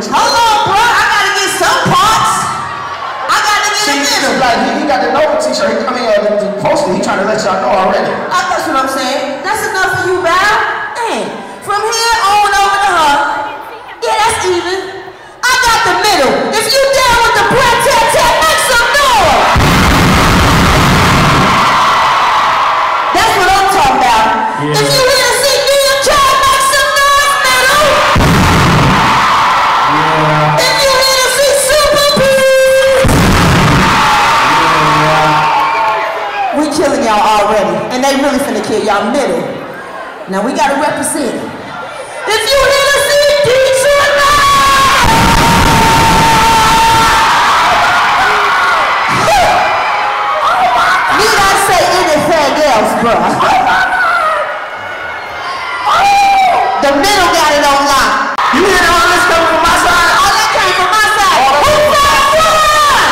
language. Hold on, bro. I gotta get some parts. I gotta get a middle. Like, he got the Nova t-shirt. I mean, the poster. He trying to let y'all know already. That's what I'm saying. That's enough for you, Bow. Hey, from here on over to her. Yeah, that's even. I got the middle. If you down with the brat-tat-tat, make some noise. That's what I'm talking about. Yeah. If you here to see NiaKay, make some noise, middle. Yeah. If you here to see Super Peas. Yeah. We killing y'all already, and they really finna kill y'all middle. Now we gotta represent. If you here to see Detroit, need I say anything else, bro? The middle got it on lock. You hear all this coming from my side? All that came from my side. Who's that one?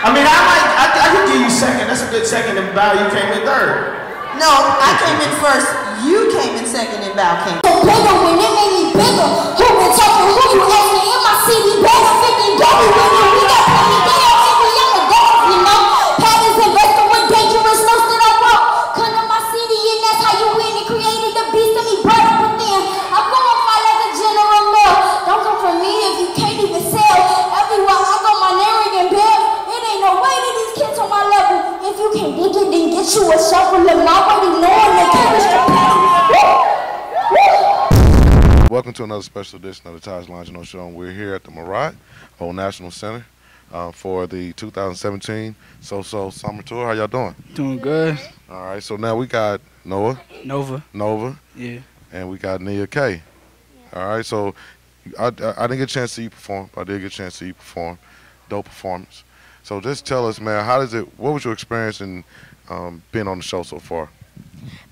I mean, I could give you second. That's a good second, and Bow, you came in third. No, I came in first. You came in second, and Bow came. So bigger when it made me bigger. Who been talking? Who you asking? In my city, better 50 Gary women. We got plenty down every young adult, you know. Patterns investing with dangerous notes that I wrote. Come to my city, and that's how you win. It created the beast that me brought up within. I'm gonna fight like a general law. Don't come for me if you can't even sell. Everywhere I go, my name and bill. It ain't no way that these kids on my level. If you can't dig it, then get you a shovel. Look, my way, knowing the carriage the paddle. Welcome to another special edition of the Taj Longino Show. And we're here at the Murat Old National Center for the 2017 SoSo Summer Tour. How y'all doing? Doing good. All right, so now we got Nova. Yeah. And we got NiaKay. All right, so I didn't get a chance to see you perform, but I did get a chance to see you perform. Dope performance. So just tell us, man, what was your experience in being on the show so far?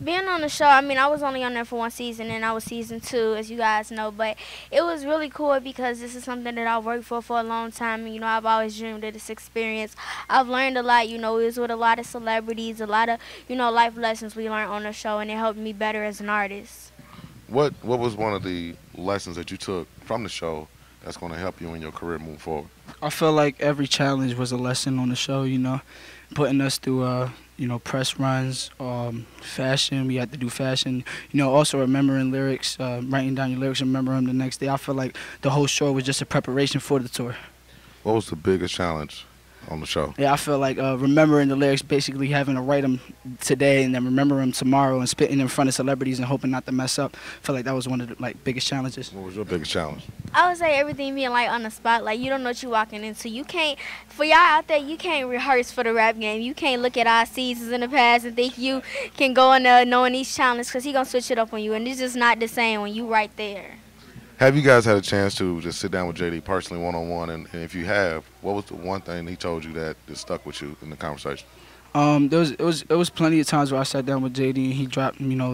Being on the show, I mean, I was only on there for one season, and I was season 2, as you guys know. But it was really cool because this is something that I worked for a long time. And, you know, I've always dreamed of this experience. I've learned a lot, you know, it was with a lot of celebrities, a lot of, you know, life lessons we learned on the show, and it helped me better as an artist. What was one of the lessons that you took from the show that's going to help you in your career moving forward? I feel like every challenge was a lesson on the show, you know, putting us through, you know, press runs, fashion. We had to do fashion. You know, also remembering lyrics, writing down your lyrics and remembering them the next day. I feel like the whole show was just a preparation for the tour. What was the biggest challenge on the show? Yeah, I feel like remembering the lyrics, basically having to write them today and then remember them tomorrow and spitting in front of celebrities and hoping not to mess up. I feel like that was one of the biggest challenges. What was your biggest challenge? I would say everything being like on the spot, like you don't know what you're walking into. You can't, for y'all out there, you can't rehearse for the rap game. You can't look at our seasons in the past and think you can go in there knowing these challenges because he gonna switch it up on you, and it's just not the same when you right there. Have you guys had a chance to just sit down with JD personally one-on-one, and if you have, what was the one thing he told you that stuck with you in the conversation? It was plenty of times where I sat down with JD and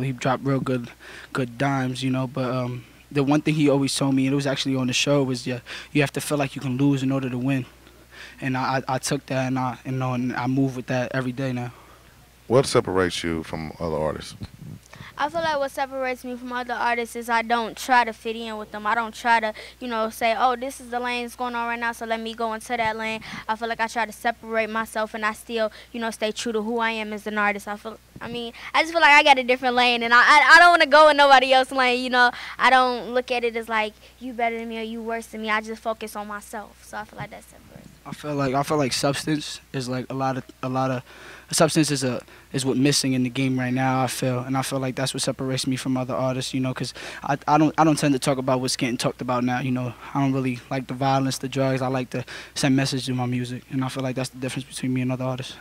he dropped real good dimes, you know, but the one thing he always told me, and it was actually on the show, was you have to feel like you can lose in order to win. And I took that and I move with that every day now. What separates you from other artists? I feel like what separates me from other artists is I don't try to fit in with them. I don't try to, you know, say, oh, this is the lane that's going on right now, so let me go into that lane. I feel like I try to separate myself, and I still, you know, stay true to who I am as an artist. I just feel like I got a different lane, and I don't want to go in nobody else's lane, you know. I don't look at it as like, you better than me or you worse than me. I just focus on myself, so I feel like that separates. I feel like substance is like a lot of substance is what missing in the game right now. I feel like that's what separates me from other artists, you know, because I don't tend to talk about what's getting talked about now, you know. I don't really like the violence, the drugs. I like to send message through my music, and I feel like that's the difference between me and other artists.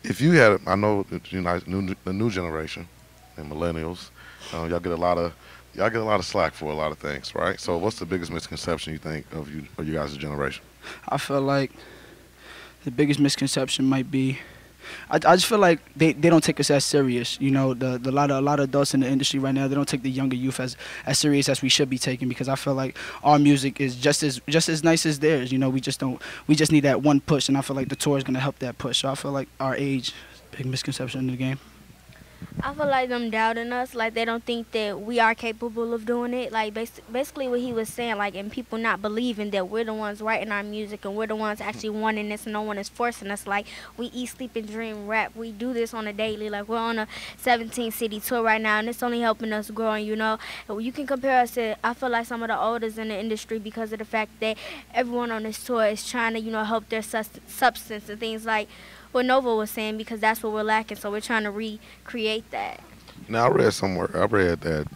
If you had, I know that, you know, the new generation and millennials, y'all get a lot of slack for a lot of things, right? So what's the biggest misconception you think of you guys' generation? I feel like the biggest misconception might be, I just feel like they don't take us as serious. You know, a lot of adults in the industry right now, they don't take the younger youth as serious as we should be taking, because I feel like our music is just as nice as theirs. You know, we just need that one push, and I feel like the tour is gonna help that push. So I feel like our age, big misconception in the game. I feel like them doubting us, like they don't think that we are capable of doing it. Like basically what he was saying, like, and people not believing that we're the ones writing our music and we're the ones actually wanting this and no one is forcing us. Like, we eat, sleep, and dream rap. We do this on a daily. Like, we're on a 17-city tour right now, and it's only helping us grow. And, you know, you can compare us to, I feel like, some of the oldest in the industry because of the fact that everyone on this tour is trying to, you know, help their substance and things like what Nova was saying, because that's what we're lacking. So we're trying to recreate that. Now, I read that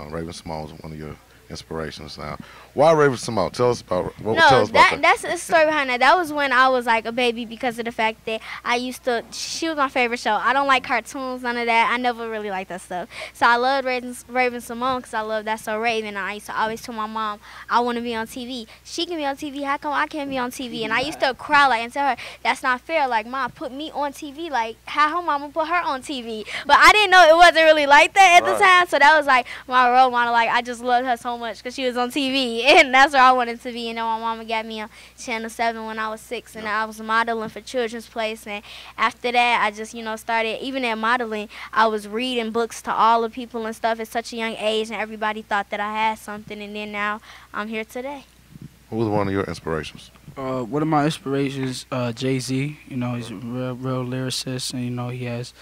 Raven Simone was one of your inspirations. Now, why Raven Simone? Tell us about that. That's the story behind that. That was when I was like a baby because of the fact that she was my favorite show. I don't like cartoons, none of that. I never really liked that stuff. So I loved Raven Simone because I love That's So Raven. And I used to always tell my mom, I want to be on TV. She can be on TV. How come I can't be on TV? And I used to cry and tell her, that's not fair. Like, Mom, put me on TV. Like, how her mama put her on TV? But I didn't know it wasn't really like that at the time. So that was like my role model. Like, I just loved her so much because she was on TV. And that's where I wanted to be. And then my mama got me on Channel 7 when I was 6. And I was modeling for Children's Place. And after that, I just, you know, started, even at modeling, I was reading books to all the people and stuff at such a young age. And everybody thought that I had something. And then now I'm here today. Who was one of your inspirations? One of my inspirations, Jay-Z. You know, he's a real lyricist. And, you know, he has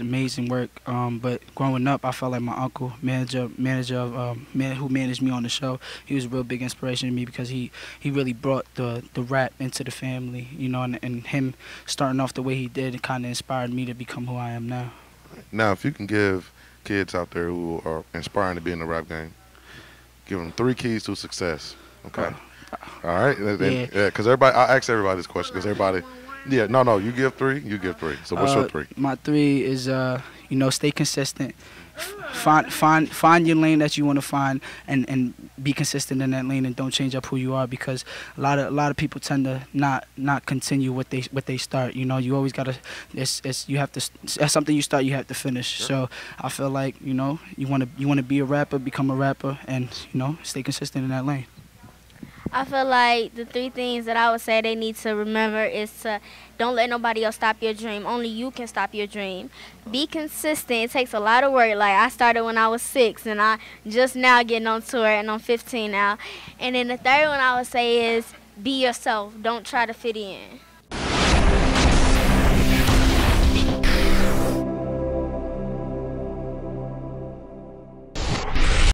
amazing work, but growing up, I felt like my uncle, manager who managed me on the show, he was a real big inspiration to me because he really brought the rap into the family, you know, and him starting off the way he did, it kind of inspired me to become who I am now. Now, if you can give kids out there who are inspiring to be in the rap game, give them 3 keys to success, okay? All right? Yeah, because I ask everybody this question because everybody... Yeah, no, you give 3, So what's your 3? My 3 is, you know, stay consistent. Find your lane that you want to find, and be consistent in that lane, and don't change up who you are, because a lot of people tend to not continue what they start. You know, you always gotta. You have to. That's something you start, you have to finish. Sure. So I feel like, you know, you wanna be a rapper, become a rapper, and, you know, stay consistent in that lane. I feel like the 3 things that I would say they need to remember is to don't let nobody else stop your dream. Only you can stop your dream. Be consistent. It takes a lot of work. Like, I started when I was 6, and I just now getting on tour, and I'm 15 now. And then the 3rd one I would say is be yourself. Don't try to fit in.